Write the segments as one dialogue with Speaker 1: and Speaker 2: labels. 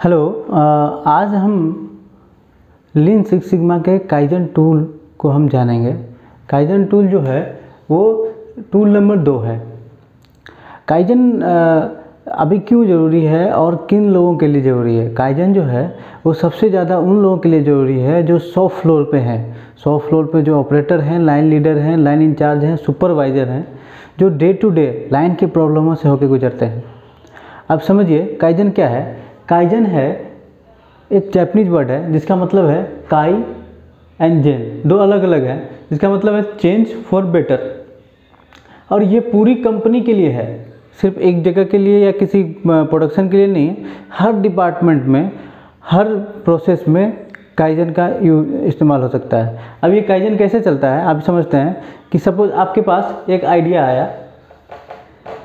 Speaker 1: Hello. आज हम lean six sigma के काइजन टूल को हम जानेंगे। काइजन टूल जो है वो टूल नंबर 2 है। काइजन अभी क्यों ज़रूरी है और किन लोगों के लिए ज़रूरी है? काइजन जो है वो सबसे ज़्यादा उन लोगों के लिए ज़रूरी है जो शॉप फ्लोर पे हैं। शॉप फ्लोर पे जो ऑपरेटर हैं, लाइन लीडर हैं, लाइन इंचार्ज हैं, सुपरवाइज़र हैं, जो डे टू डे लाइन की प्रॉब्लमों से होकर गुजरते हैं। अब समझिए काइजन क्या है। काइजन है एक जापानीज वर्ड है जिसका मतलब है काई एंड जेन, दो अलग अलग हैं, जिसका मतलब है चेंज फॉर बेटर। और ये पूरी कंपनी के लिए है, सिर्फ एक जगह के लिए या किसी प्रोडक्शन के लिए नहीं। हर डिपार्टमेंट में, हर प्रोसेस में काइजन का इस्तेमाल हो सकता है। अब ये काइजन कैसे चलता है आप समझते हैं कि सपोज आपके पास एक आइडिया आया,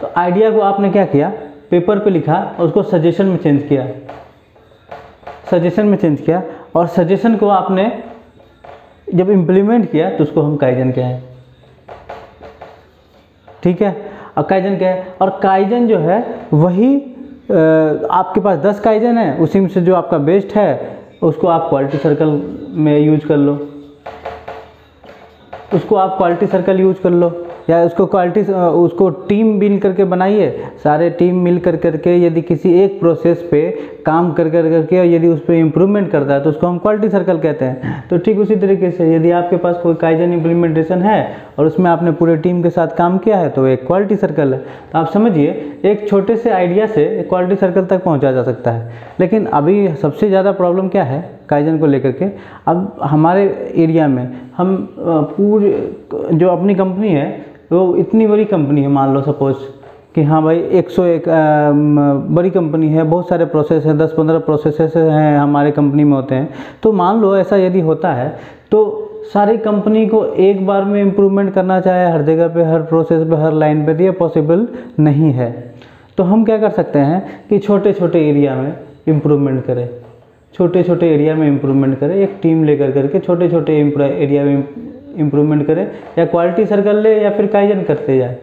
Speaker 1: तो आइडिया को आपने क्या किया, पेपर पे लिखा और उसको सजेशन में चेंज किया। सजेशन में चेंज किया और सजेशन को आपने जब इम्प्लीमेंट किया तो उसको हम काइजन कहें। ठीक है। और काइजन क्या है? और काइजन जो है वही आपके पास 10 काइजन है, उसी में से जो आपका बेस्ट है उसको आप क्वालिटी सर्कल में यूज कर लो, उसको आप क्वालिटी सर्कल यूज कर लो, या उसको टीम मिल करके बनाइए। सारे टीम मिल करके यदि किसी एक प्रोसेस पे काम करके यदि उस पर इम्प्रूवमेंट करता है तो उसको हम क्वालिटी सर्कल कहते हैं। तो ठीक उसी तरीके से यदि आपके पास कोई काइजन इम्प्लीमेंटेशन है और उसमें आपने पूरे टीम के साथ काम किया है तो एक क्वालिटी सर्कल है। तो आप समझिए एक छोटे से आइडिया से एक क्वालिटी सर्कल तक पहुँचा जा सकता है। लेकिन अभी सबसे ज़्यादा प्रॉब्लम क्या है काइजन को लेकर के? अब हमारे एरिया में हम पूरी जो अपनी कंपनी है वो इतनी बड़ी कंपनी है, मान लो सपोज कि हाँ भाई 101 बड़ी कंपनी है, बहुत सारे प्रोसेस हैं, 10-15 प्रोसेसेस हैं हमारे कंपनी में होते हैं। तो मान लो ऐसा यदि होता है तो सारी कंपनी को एक बार में इम्प्रूवमेंट करना चाहे हर जगह पे, हर प्रोसेस पे, हर लाइन पे, तो ये पॉसिबल नहीं है। तो हम क्या कर सकते हैं कि छोटे छोटे एरिया में इम्प्रूवमेंट करें, छोटे छोटे एरिया में इम्प्रूवमेंट करें, एक टीम लेकर करके छोटे छोटे एरिया में इम्प्रूवमेंट करें, या क्वालिटी सर्कल ले या फिर काइजन करते जाए।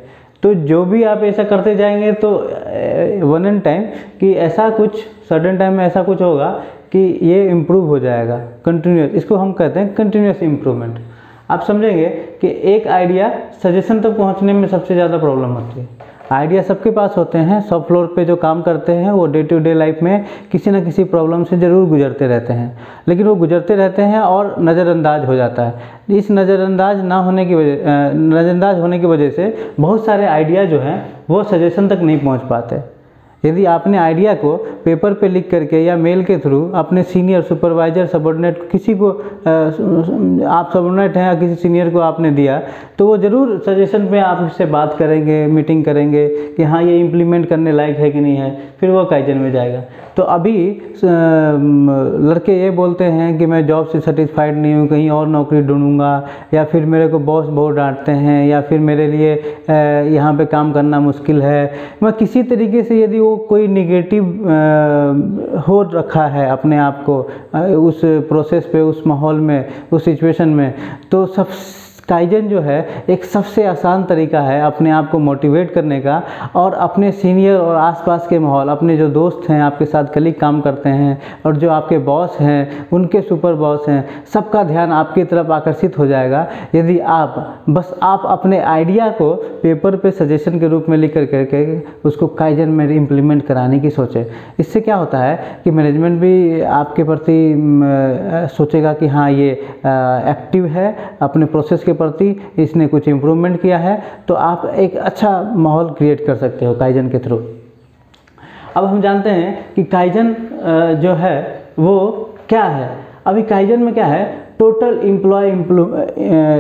Speaker 1: तो जो भी आप ऐसा करते जाएंगे तो वन एंड टाइम कि ऐसा कुछ सडन टाइम में ऐसा कुछ होगा कि ये इम्प्रूव हो जाएगा कंटिन्यूस। इसको हम कहते हैं कंटिन्यूस इम्प्रूवमेंट। आप समझेंगे कि एक आइडिया सजेशन तक पहुंचने में सबसे ज़्यादा प्रॉब्लम होती है। आइडिया सबके पास होते हैं, शॉप फ्लोर पे जो काम करते हैं वो डे टू डे लाइफ में किसी न किसी प्रॉब्लम से ज़रूर गुजरते रहते हैं, लेकिन वो गुजरते रहते हैं और नज़रअंदाज हो जाता है। इस नज़रअंदाज होने की वजह से बहुत सारे आइडिया जो हैं वो सजेशन तक नहीं पहुंच पाते। यदि आपने आइडिया को पेपर पे लिख करके या मेल के थ्रू अपने सीनियर, सुपरवाइजर, सबऑर्डिनेट, किसी को आप सबऑर्डिनेट हैं या किसी सीनियर को आपने दिया, तो वो ज़रूर सजेशन पे आपसे बात करेंगे, मीटिंग करेंगे कि हाँ ये इम्प्लीमेंट करने लायक है कि नहीं है, फिर वो काइजन में जाएगा। तो अभी लड़के ये बोलते हैं कि मैं जॉब से सेटिस्फाइड नहीं हूँ, कहीं और नौकरी ढूंढूंगा, या फिर मेरे को बॉस बहुत डांटते हैं, या फिर मेरे लिए यहाँ पे काम करना मुश्किल है। मैं किसी तरीके से यदि वो कोई निगेटिव हो रखा है अपने आप को उस प्रोसेस पे, उस माहौल में, उस सिचुएशन में, तो सब काइजन जो है एक सबसे आसान तरीका है अपने आप को मोटिवेट करने का, और अपने सीनियर और आसपास के माहौल, अपने जो दोस्त हैं, आपके साथ कलीग काम करते हैं, और जो आपके बॉस हैं, उनके सुपर बॉस हैं, सबका ध्यान आपकी तरफ आकर्षित हो जाएगा यदि आप अपने आइडिया को पेपर पे सजेशन के रूप में लिख करके उसको काइजन में इम्प्लीमेंट कराने की सोचें। इससे क्या होता है कि मैनेजमेंट भी आपके प्रति सोचेगा कि हाँ ये एक्टिव है अपने प्रोसेस के प्रति, इसने कुछ इम्प्रूवमेंट किया है, तो आप एक अच्छा माहौल क्रिएट कर सकते हो काइजन के थ्रू। अब हम जानते हैं कि काइजन जो है वो क्या है। अभी काइजन में क्या है, टोटल एम्प्लॉय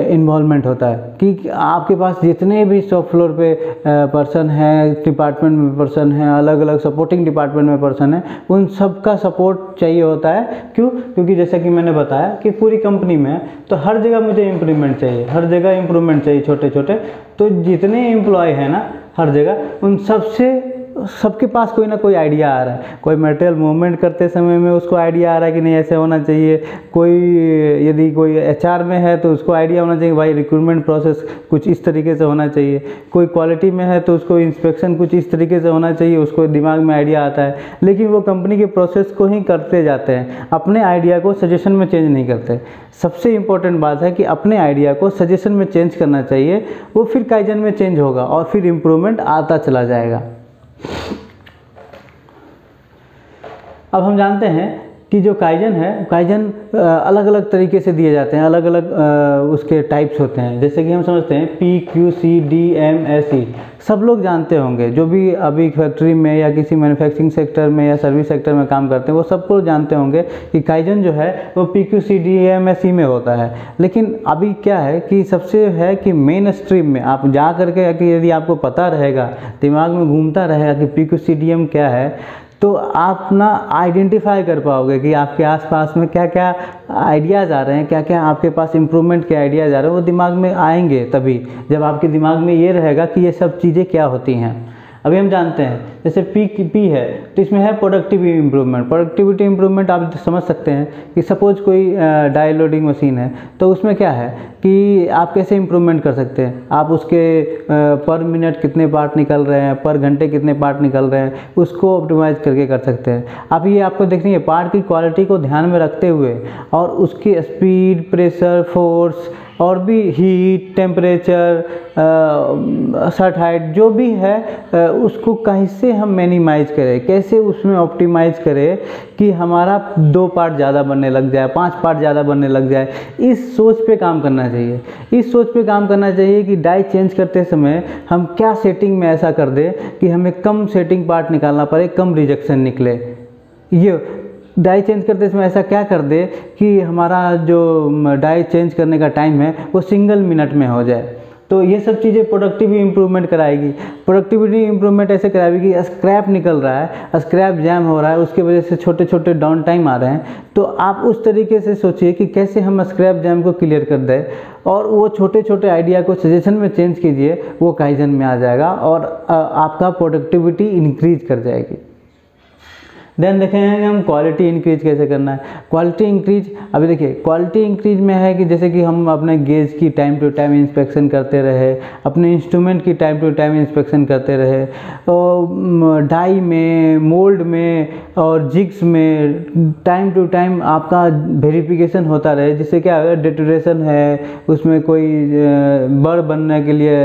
Speaker 1: इन्वॉल्वमेंट होता है कि आपके पास जितने भी शॉप फ्लोर पे पर्सन हैं, डिपार्टमेंट में पर्सन हैं, अलग अलग सपोर्टिंग डिपार्टमेंट में पर्सन हैं, उन सब का सपोर्ट चाहिए होता है। क्यों? क्योंकि जैसा कि मैंने बताया कि पूरी कंपनी में तो हर जगह मुझे इम्प्रूवमेंट चाहिए, हर जगह इम्प्रूवमेंट चाहिए छोटे छोटे। तो जितने एम्प्लॉय हैं ना हर जगह, उन सबसे सबके पास कोई ना कोई आइडिया आ रहा है। कोई मटेरियल मूवमेंट करते समय में उसको आइडिया आ रहा है कि नहीं ऐसे होना चाहिए, कोई यदि कोई एचआर में है तो उसको आइडिया होना चाहिए भाई रिक्रूटमेंट प्रोसेस कुछ इस तरीके से होना चाहिए, कोई क्वालिटी में है तो उसको इंस्पेक्शन कुछ इस तरीके से होना चाहिए, उसको दिमाग में आइडिया आता है। लेकिन वो कंपनी के प्रोसेस को ही करते जाते हैं, अपने आइडिया को सजेशन में चेंज नहीं करते। सबसे इम्पोर्टेंट बात है कि अपने आइडिया को सजेशन में चेंज करना चाहिए, वो फिर काइजन में चेंज होगा और फिर इम्प्रूवमेंट आता चला जाएगा। अब हम जानते हैं कि जो काइजन है, काइजन अलग अलग तरीके से दिए जाते हैं, अलग अलग उसके टाइप्स होते हैं। जैसे कि हम समझते हैं PQCDMSE, सब लोग जानते होंगे, जो भी अभी फैक्ट्री में या किसी मैन्युफैक्चरिंग सेक्टर में या सर्विस सेक्टर में काम करते हैं वो सबको जानते होंगे कि काइजन जो है वो PQCDMSE में होता है। लेकिन अभी क्या है कि सबसे है कि मेन स्ट्रीम में आप जा करके कि यदि आपको पता रहेगा, दिमाग में घूमता रहेगा कि PQCDM क्या है, तो आप ना आइडेंटिफाई कर पाओगे कि आपके आसपास में क्या क्या आइडियाज़ आ रहे हैं, क्या क्या आपके पास इम्प्रूवमेंट के आइडियाज़ आ रहे हैं। वो दिमाग में आएंगे तभी जब आपके दिमाग में ये रहेगा कि ये सब चीज़ें क्या होती हैं। अभी हम जानते हैं जैसे P है तो इसमें है प्रोडक्टिविटी इम्प्रूवमेंट। प्रोडक्टिविटी इम्प्रूवमेंट आप समझ सकते हैं कि सपोज कोई डाई लोडिंग मशीन है तो उसमें क्या है कि आप कैसे इम्प्रूवमेंट कर सकते हैं। आप उसके पर मिनट कितने पार्ट निकल रहे हैं, पर घंटे कितने पार्ट निकल रहे हैं, उसको ऑप्टिमाइज करके कर सकते हैं। अब ये आपको देखनी है पार्ट की क्वालिटी को ध्यान में रखते हुए और उसकी स्पीड, प्रेशर, फोर्स और भी हीट, टेम्परेचर, शर्ट हाइट जो भी है उसको कैसे हम मिनिमाइज करें, कैसे उसमें ऑप्टिमाइज करें कि हमारा 2 पार्ट ज़्यादा बनने लग जाए, 5 पार्ट ज़्यादा बनने लग जाए। इस सोच पे काम करना चाहिए। इस सोच पे काम करना चाहिए कि डाई चेंज करते समय हम क्या सेटिंग में ऐसा कर दें कि हमें कम सेटिंग पार्ट निकालना पड़े, कम रिजेक्शन निकले। ये डाई चेंज करते समय ऐसा क्या कर दे कि हमारा जो डाई चेंज करने का टाइम है वो सिंगल मिनट में हो जाए। तो ये सब चीज़ें प्रोडक्टिविटी इम्प्रूवमेंट कराएगी। प्रोडक्टिविटी इम्प्रूवमेंट ऐसे कराएगी कि स्क्रैप निकल रहा है, स्क्रैप जैम हो रहा है, उसके वजह से छोटे छोटे डाउन टाइम आ रहे हैं, तो आप उस तरीके से सोचिए कि कैसे हम स्क्रैप जैम को क्लियर कर दें और वो छोटे छोटे आइडिया को सजेशन में चेंज कीजिए, वो काइजन में आ जाएगा और आपका प्रोडक्टिविटी इंक्रीज कर जाएगी। देन देखेंगे हम क्वालिटी इंक्रीज कैसे करना है। क्वालिटी इंक्रीज, अभी देखिए क्वालिटी इंक्रीज में है कि जैसे कि हम अपने गेज की टाइम टू टाइम इंस्पेक्शन करते रहे, अपने इंस्ट्रूमेंट की टाइम टू टाइम इंस्पेक्शन करते रहे, और डाई में, मोल्ड में और जिग्स में टाइम टू टाइम आपका वेरिफिकेशन होता रहे, जिससे क्या है डिटोरेशन है, उसमें कोई बड़ बनने के लिए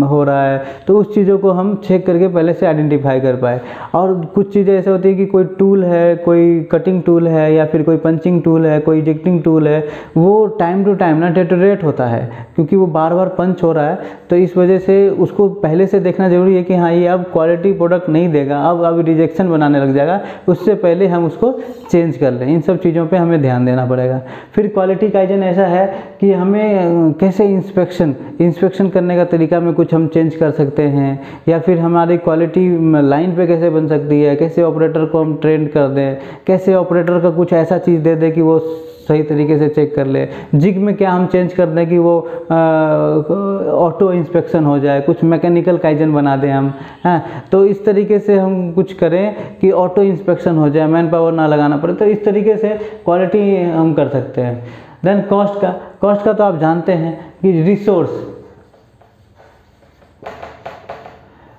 Speaker 1: हो रहा है, तो उस चीज़ों को हम चेक करके पहले से आइडेंटिफाई कर पाए। और कुछ चीज़ें ऐसे होती है कि कोई टूल है, कोई कटिंग टूल है या फिर कोई पंचिंग टूल है, कोई इजेक्टिंग टूल है, वो टाइम टू टाइम ना डेटोरेट होता है क्योंकि वो बार बार पंच हो रहा है। तो इस वजह से उसको पहले से देखना जरूरी है कि हाँ ये अब क्वालिटी प्रोडक्ट नहीं देगा, अब रिजेक्शन बनाने लग जाएगा, उससे पहले हम उसको चेंज कर लें। इन सब चीज़ों पे हमें ध्यान देना पड़ेगा। फिर क्वालिटी काइजन ऐसा है कि हमें कैसे इंस्पेक्शन करने का तरीका में कुछ हम चेंज कर सकते हैं, या फिर हमारी क्वालिटी लाइन पे कैसे बन सकती है, कैसे ऑपरेटर को हम ट्रेन कर दें, कैसे ऑपरेटर का कुछ ऐसा चीज़ दे दें कि वो सही तरीके से चेक कर ले। जिग में क्या हम चेंज कर दें कि वो ऑटो इंस्पेक्शन हो जाए, कुछ मैकेनिकल काइजन बना दें हम, हैं। तो इस तरीके से हम कुछ करें कि ऑटो इंस्पेक्शन हो जाए, मैन पावर ना लगाना पड़े। तो इस तरीके से क्वालिटी हम कर सकते हैं। देन कॉस्ट का तो आप जानते हैं कि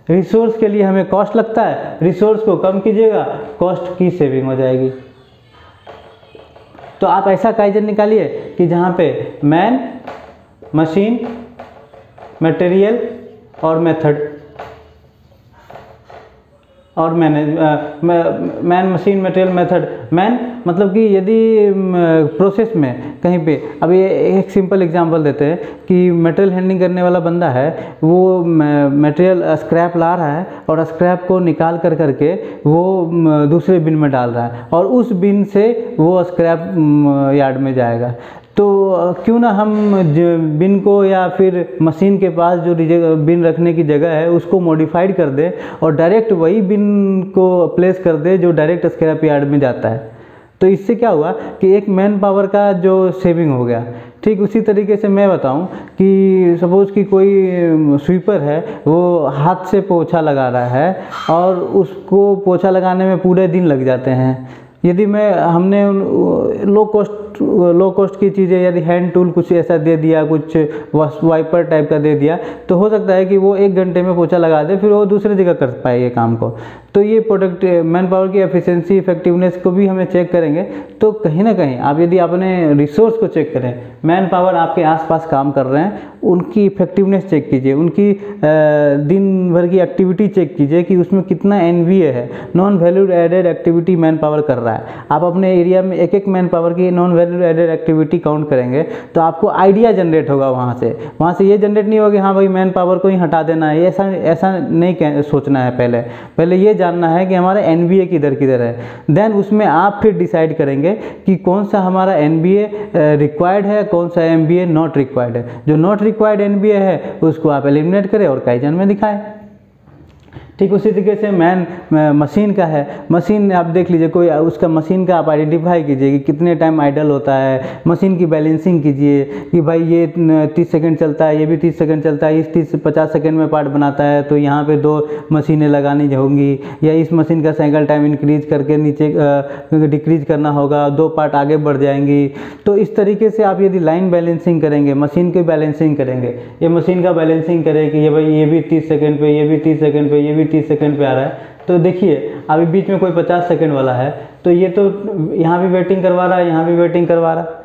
Speaker 1: रिसोर्स के लिए हमें कॉस्ट लगता है, रिसोर्स को कम कीजिएगा, कॉस्ट की सेविंग हो जाएगी। तो आप ऐसा काइजन निकालिए कि जहाँ पे मैन, मशीन, मटेरियल और मेथड और man, machine, material, method. Man मतलब कि यदि प्रोसेस में कहीं पे, अभी एक सिंपल एग्जांपल देते हैं कि मटेरियल हैंडलिंग करने वाला बंदा है, वो मटेरियल स्क्रैप ला रहा है और स्क्रैप को निकाल करके वो दूसरे बिन में डाल रहा है और उस बिन से वो स्क्रैप यार्ड में जाएगा। तो क्यों ना हम बिन को या फिर मशीन के पास जो बिन रखने की जगह है उसको मॉडिफाइड कर दे और डायरेक्ट वही बिन को प्लेस कर दे जो डायरेक्ट स्क्रैप यार्ड में जाता है। तो इससे क्या हुआ कि एक मैन पावर का जो सेविंग हो गया। ठीक उसी तरीके से मैं बताऊं कि सपोज़ कि कोई स्वीपर है, वो हाथ से पोछा लगा रहा है और उसको पोछा लगाने में पूरे दिन लग जाते हैं। यदि हमने लो कॉस्ट की चीज़ें, यदि हैंड टूल कुछ ऐसा दे दिया, कुछ वाइपर टाइप का दे दिया, तो हो सकता है कि वो 1 घंटे में पोछा लगा दे, फिर वो दूसरी जगह कर पाए ये काम को। तो ये प्रोडक्ट मैन पावर की एफिशिएंसी, इफेक्टिवनेस को भी हमें चेक करेंगे। तो कहीं ना कहीं आप यदि अपने रिसोर्स को चेक करें, मैन पावर आपके आसपास काम कर रहे हैं, उनकी इफेक्टिवनेस चेक कीजिए, उनकी दिन भर की एक्टिविटी चेक कीजिए कि उसमें कितना NVA है, non value added activity man power कर रहा है। आप अपने एरिया में एक मैन पावर की non value added activity count करेंगे तो आपको आइडिया जनरेट होगा। वहाँ से ये जनरेट नहीं होगा कि हाँ भाई मैन पावर को ही हटा देना है, ऐसा नहीं सोचना है। पहले ये जानना है कि हमारा NVA किधर है, देन उसमें आप फिर डिसाइड करेंगे कि कौन सा हमारा NVA रिक्वायर्ड है, कौन सा NVA नॉट रिक्वायर्ड है। जो नॉट रिक्वायर्ड NVA है उसको आप एलिमिनेट करें और काइजन में दिखाएं। ठीक उसी तरीके से मशीन का है, मशीन आप देख लीजिए, कोई उसका मशीन का आप आइडेंटिफाई कीजिए कि कितने टाइम आइडल होता है, मशीन की बैलेंसिंग कीजिए कि भाई ये 30 सेकंड चलता है, ये भी 30 सेकंड चलता है, इस 30 से 50 सेकंड में पार्ट बनाता है, तो यहाँ पे 2 मशीनें लगानी होंगी, या इस मशीन का साइकिल टाइम इंक्रीज करके नीचे डिक्रीज करना होगा, 2 पार्ट आगे बढ़ जाएंगी। तो इस तरीके से आप यदि लाइन बैलेंसिंग करेंगे, मशीन की बैलेंसिंग करेंगे, ये मशीन का बैलेंसिंग करें कि ये भाई ये भी 30 सेकंड पे, ये भी 30 सेकंड पे, ये भी 30 सेकंड पे आ रहा है, तो देखिए अभी बीच में कोई 50 सेकंड वाला है, तो ये तो यहाँ भी वेटिंग करवा रहा है, यहाँ भी वेटिंग करवा रहा है।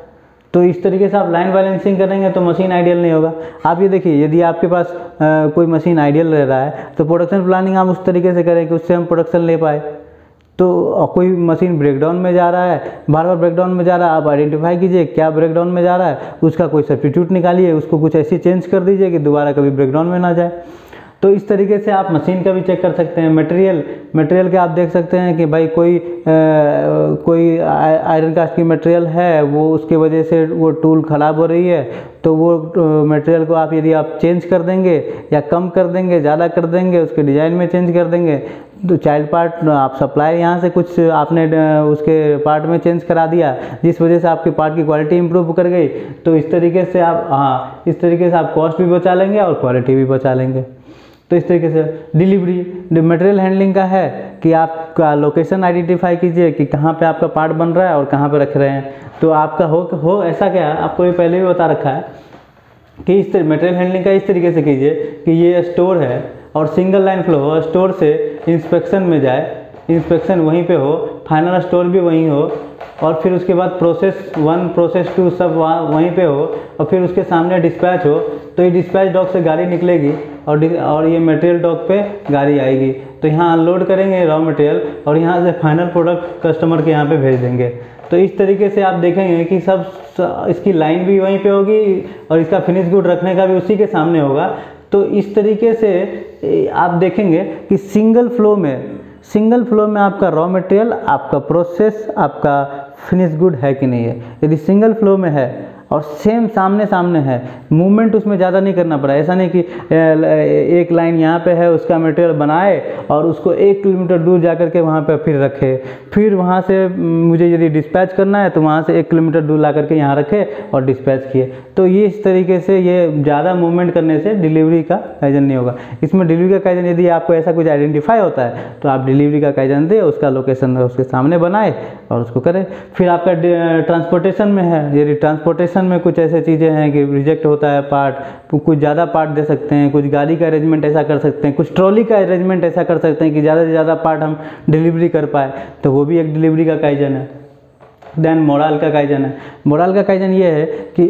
Speaker 1: तो इस तरीके से आप लाइन बैलेंसिंग करेंगे तो मशीन आइडियल नहीं होगा। आप ये देखिए, यदि आपके पास कोई मशीन आइडियल रह रहा है तो प्रोडक्शन प्लानिंग आप उस तरीके से करें कि उससे हम प्रोडक्शन ले पाए। तो कोई मशीन ब्रेकडाउन में जा रहा है, बार बार ब्रेकडाउन में जा रहा है, आप आइडेंटिफाई कीजिए क्या ब्रेकडाउन में जा रहा है, उसका कोई सब्स्टिट्यूट निकालिए, उसको कुछ ऐसी चेंज कर दीजिए कि दोबारा कभी ब्रेकडाउन में ना जाए। तो इस तरीके से आप मशीन का भी चेक कर सकते हैं। मटेरियल के आप देख सकते हैं कि भाई कोई आयरन कास्ट की मटेरियल है, वो उसके वजह से वो टूल ख़राब हो रही है, तो वो मटेरियल को आप यदि आप चेंज कर देंगे या कम कर देंगे, ज़्यादा कर देंगे, उसके डिज़ाइन में चेंज कर देंगे, तो चाइल्ड पार्ट आप सप्लाई यहाँ से कुछ आपने उसके पार्ट में चेंज करा दिया, जिस वजह से आपके पार्ट की क्वालिटी इंप्रूव कर गई। तो इस तरीके से आप कॉस्ट भी बचा लेंगे और क्वालिटी भी बचा लेंगे। तो इस तरीके से डिलीवरी मटेरियल हैंडलिंग का है कि आपका लोकेशन आइडेंटिफाई कीजिए कि कहाँ पे आपका पार्ट बन रहा है और कहाँ पे रख रहे हैं। तो आपका हो ऐसा क्या, आपको ये पहले भी बता रखा है कि इस मटेरियल हैंडलिंग का इस तरीके से कीजिए कि ये स्टोर है और सिंगल लाइन फ्लो हो, स्टोर से इंस्पेक्शन में जाए, इंस्पेक्शन वहीं पे हो, फाइनल स्टोर भी वहीं हो, और फिर उसके बाद प्रोसेस 1 प्रोसेस 2 सब वहीं पे हो, और फिर उसके सामने डिस्पैच हो। तो ये डिस्पैच डॉक से गाड़ी निकलेगी और ये मटेरियल डॉक पे गाड़ी आएगी। तो यहाँ अनलोड करेंगे रॉ मटेरियल और यहाँ से फाइनल प्रोडक्ट कस्टमर के यहाँ पे भेज देंगे। तो इस तरीके से आप देखेंगे कि सब इसकी लाइन भी वहीं पे होगी और इसका फिनिश गुड रखने का भी उसी के सामने होगा। तो इस तरीके से आप देखेंगे कि सिंगल फ्लो में आपका रॉ मटेरियल, आपका प्रोसेस, आपका फिनिश गुड है कि नहीं है। यदि सिंगल फ्लो में है और सेम सामने सामने है, मूवमेंट उसमें ज़्यादा नहीं करना पड़ा। ऐसा नहीं कि एक लाइन यहाँ पे है, उसका मटेरियल बनाए और उसको 1 किलोमीटर दूर जा कर के वहाँ पे फिर रखे, फिर वहाँ से मुझे यदि डिस्पैच करना है तो वहाँ से 1 किलोमीटर दूर ला करके यहाँ रखे और डिस्पैच किए। तो ये इस तरीके से ये ज़्यादा मूवमेंट करने से डिलीवरी का काइजन नहीं होगा। इसमें डिलीवरी का काइजन यदि आपको ऐसा कुछ आइडेंटिफाई होता है तो आप डिलीवरी का काइजन दें, उसका लोकेशन उसके सामने बनाए और उसको करें। फिर आपका ट्रांसपोर्टेशन में है, यदि ट्रांसपोर्टेशन में कुछ ऐसे चीज़ें हैं कि रिजेक्ट होता है पार्ट, तो कुछ ज़्यादा पार्ट दे सकते हैं, कुछ गाड़ी का अरेंजमेंट ऐसा कर सकते हैं, कुछ ट्रॉली का अरेंजमेंट ऐसा कर सकते हैं कि ज़्यादा से ज़्यादा पार्ट हम डिलीवरी कर पाए, तो वो भी एक डिलीवरी का काइजन है। देन मोरल का काइजन है। मोरल का काइजन ये है कि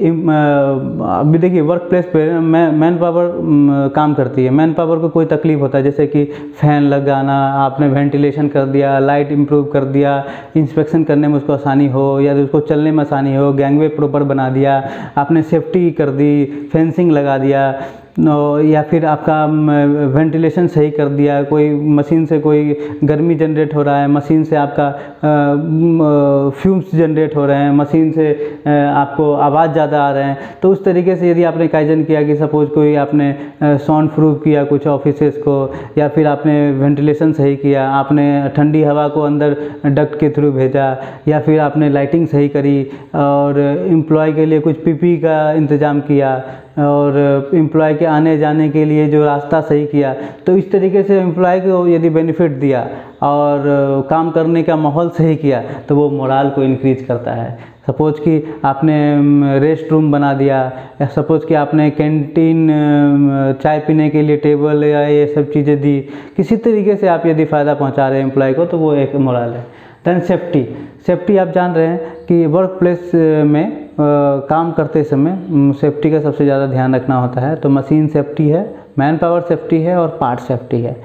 Speaker 1: अभी देखिए वर्क प्लेस पे मैन पावर काम करती है। मैन पावर को कोई तकलीफ होता है, जैसे कि फ़ैन लगाना, आपने वेंटिलेशन कर दिया, लाइट इंप्रूव कर दिया, इंस्पेक्शन करने में उसको आसानी हो या उसको चलने में आसानी हो, गैंगवे प्रॉपर बना दिया, आपने सेफ्टी कर दी, फेंसिंग लगा दिया, या फिर आपका वेंटिलेशन सही कर दिया, कोई मशीन से कोई गर्मी जनरेट हो रहा है, मशीन से आपका फ्यूम्स जनरेट हो रहे हैं, मशीन से आपको आवाज़ ज़्यादा आ रहे हैं, तो उस तरीके से यदि आपने काइजन किया कि सपोज़ कोई आपने साउंड प्रूफ किया कुछ ऑफिसेस को, या फिर आपने वेंटिलेशन सही किया, आपने ठंडी हवा को अंदर डक्ट के थ्रू भेजा, या फिर आपने लाइटिंग सही करी और एम्प्लॉय के लिए कुछ पीपी का इंतज़ाम किया और एम्प्लॉय के आने जाने के लिए जो रास्ता सही किया, तो इस तरीके से एम्प्लॉय को यदि बेनिफिट दिया और काम करने का माहौल सही किया तो वो मोराल को इंक्रीज करता है। सपोज़ कि आपने रेस्ट रूम बना दिया, या सपोज़ कि आपने कैंटीन चाय पीने के लिए टेबल या ये सब चीज़ें दी, किसी तरीके से आप यदि फ़ायदा पहुंचा रहे हैं एम्प्लॉय को, तो वो एक मोराल है। दैन सेफ्टी आप जान रहे हैं कि वर्क प्लेस में काम करते समय सेफ्टी का सबसे ज़्यादा ध्यान रखना होता है। तो मशीन सेफ्टी है, मैन पावर सेफ्टी है और पार्ट सेफ्टी है।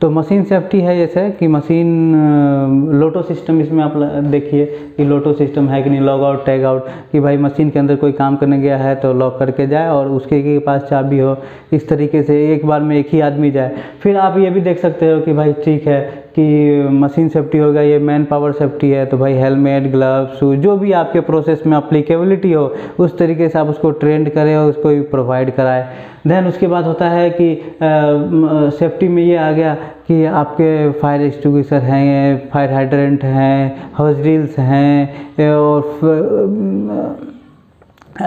Speaker 1: तो मशीन सेफ्टी है जैसे कि मशीन लोटो सिस्टम, इसमें आप देखिए कि लोटो सिस्टम है कि नहीं, लॉग आउट टैग आउट, कि भाई मशीन के अंदर कोई काम करने गया है तो लॉक करके जाए और उसके के पास चाबी हो, इस तरीके से एक बार में एक ही आदमी जाए। फिर आप ये भी देख सकते हो कि भाई ठीक है कि मशीन सेफ्टी होगा, ये मैन पावर सेफ्टी है, तो भाई हेलमेट, ग्लव्स, शूज, जो भी आपके प्रोसेस में अप्लीकेबिलिटी हो उस तरीके से आप उसको ट्रेंड करें और उसको प्रोवाइड कराएं। देन उसके बाद होता है कि सेफ्टी में ये आ गया कि आपके फायर एक्सटिंग्विशर हैं, फायर हाइड्रेंट हैं, हॉज रील्स हैं और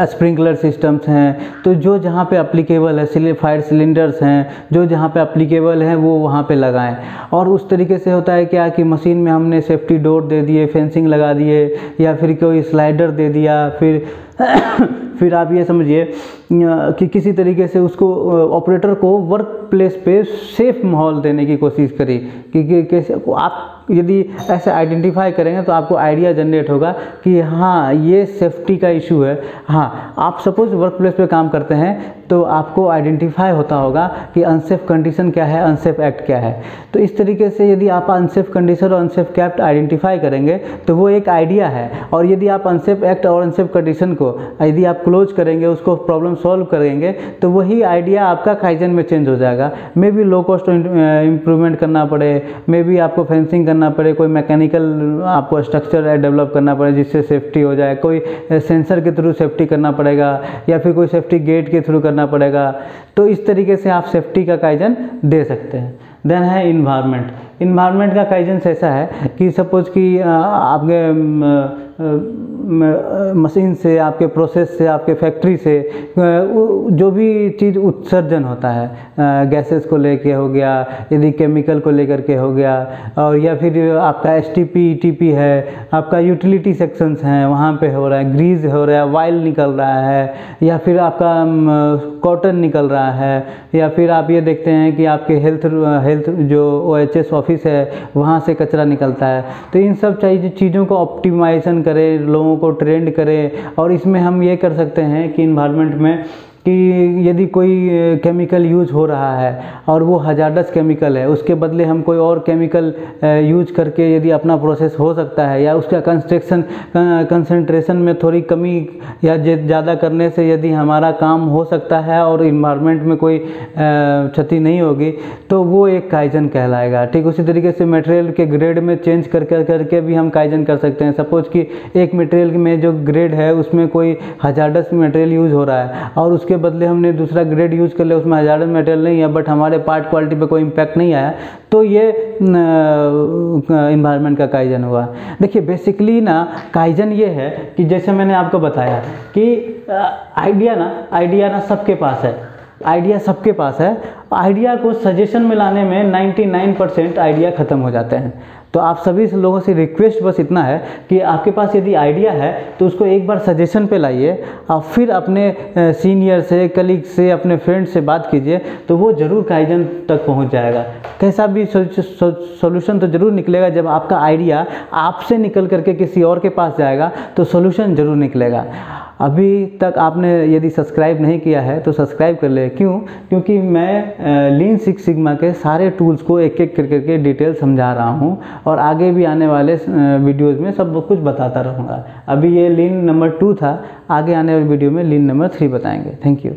Speaker 1: स्प्रिंकलर सिस्टम्स हैं। तो जो जहाँ पे अप्लीकेबल है, फायर सिलेंडर्स हैं, जो जहाँ पे अप्लीकेबल हैं वो वहाँ पे लगाएं। और उस तरीके से होता है क्या कि मशीन में हमने सेफ्टी डोर दे दिए, फेंसिंग लगा दिए, या फिर कोई स्लाइडर दे दिया, फिर आप ये समझिए कि किसी तरीके से उसको ऑपरेटर को वर्क प्लेस पे सेफ माहौल देने की कोशिश करी कि कैसे आप यदि ऐसे आइडेंटिफाई करेंगे तो आपको आइडिया जनरेट होगा कि हाँ ये सेफ्टी का इशू है। हाँ, आप सपोज वर्क प्लेस पे काम करते हैं तो आपको आइडेंटिफाई होता होगा कि अनसेफ कंडीशन क्या है, अनसेफ एक्ट क्या है। तो इस तरीके से यदि आप अनसेफ कंडीशन और अनसेफ एक्ट आइडेंटिफाई करेंगे तो वो एक आइडिया है। और यदि आप अनसेफ एक्ट और अनसेफ कंडीशन को यदि आप क्लोज करेंगे, उसको प्रॉब्लम सॉल्व करेंगे, तो वही आइडिया आपका काइजन में चेंज हो जाएगा। May be low cost improvement करना पड़े, मे बी आपको फेंसिंग करना पड़े, कोई मैकेनिकल आपको स्ट्रक्चर डेवलप करना पड़े जिससे सेफ्टी हो जाए, कोई सेंसर के थ्रू सेफ्टी करना पड़ेगा, या फिर कोई सेफ्टी गेट के थ्रू करना पड़ेगा। तो इस तरीके से आप सेफ्टी का काइजन दे सकते हैं। देन है इन्वायरमेंट का काइजन ऐसा है कि सपोज कि आपके मशीन से, आपके प्रोसेस से, आपके फैक्ट्री से जो भी चीज़ उत्सर्जन होता है, गैसेस को लेके हो गया, यदि केमिकल को लेकर के हो गया, और या फिर आपका STP ETP है, आपका यूटिलिटी सेक्शंस हैं, वहाँ पे हो रहा है, ग्रीज हो रहा है, वाइल निकल रहा है, या फिर आपका कॉटन निकल रहा है, या फिर आप ये देखते हैं कि आपके हेल्थ जो OHS ऑफिस है वहाँ से कचरा निकलता है। तो इन सब चीज़ों को ऑप्टिमाइजेशन करें, लोगों को ट्रेंड करें। और इसमें हम ये कर सकते हैं कि इन्वायरमेंट में कि यदि कोई केमिकल यूज हो रहा है और वो हजार्डस केमिकल है, उसके बदले हम कोई और केमिकल यूज करके यदि अपना प्रोसेस हो सकता है, या उसका कंसंट्रेशन में थोड़ी कमी या ज़्यादा करने से यदि हमारा काम हो सकता है और इन्वायरमेंट में कोई क्षति नहीं होगी, तो वो एक काइजन कहलाएगा। ठीक उसी तरीके से मटेरियल के ग्रेड में चेंज करके भी हम काइजन कर सकते हैं। सपोज कि एक मटेरियल में जो ग्रेड है उसमें कोई हजार्डस मटेरियल यूज़ हो रहा है और उसके बदले हमने दूसरा ग्रेड यूज़ कर लिया, उसमें हजार्डस मटेरियल नहीं है बट हमारे पार्ट क्वालिटी पे कोई इम्पैक्ट नहीं आया, तो ये इन्वायरमेंट का काइजन हुआ। देखिए बेसिकली ना काइजन ये है कि जैसे मैंने आपको बताया कि आइडिया ना सबके पास है, आइडिया सबके पास है। आइडिया को सजेशन में लाने में 99% आइडिया ख़त्म हो जाते हैं। तो आप सभी लोगों से रिक्वेस्ट बस इतना है कि आपके पास यदि आइडिया है तो उसको एक बार सजेशन पे लाइए और फिर अपने सीनियर से, कलीग से, अपने फ्रेंड से बात कीजिए, तो वो ज़रूर काइजन तक पहुंच जाएगा। कैसा भी सॉल्यूशन तो ज़रूर निकलेगा। जब आपका आइडिया आपसे निकल करके किसी और के पास जाएगा तो सॉल्यूशन ज़रूर निकलेगा। अभी तक आपने यदि सब्सक्राइब नहीं किया है तो सब्सक्राइब कर ले। क्यों? क्योंकि मैं लीन सिक्स सिग्मा के सारे टूल्स को एक एक करके डिटेल समझा रहा हूँ और आगे भी आने वाले वीडियोज़ में सब कुछ बताता रहूँगा। अभी ये लीन नंबर 2 था, आगे आने वाले वीडियो में लीन नंबर 3 बताएंगे। Thank you.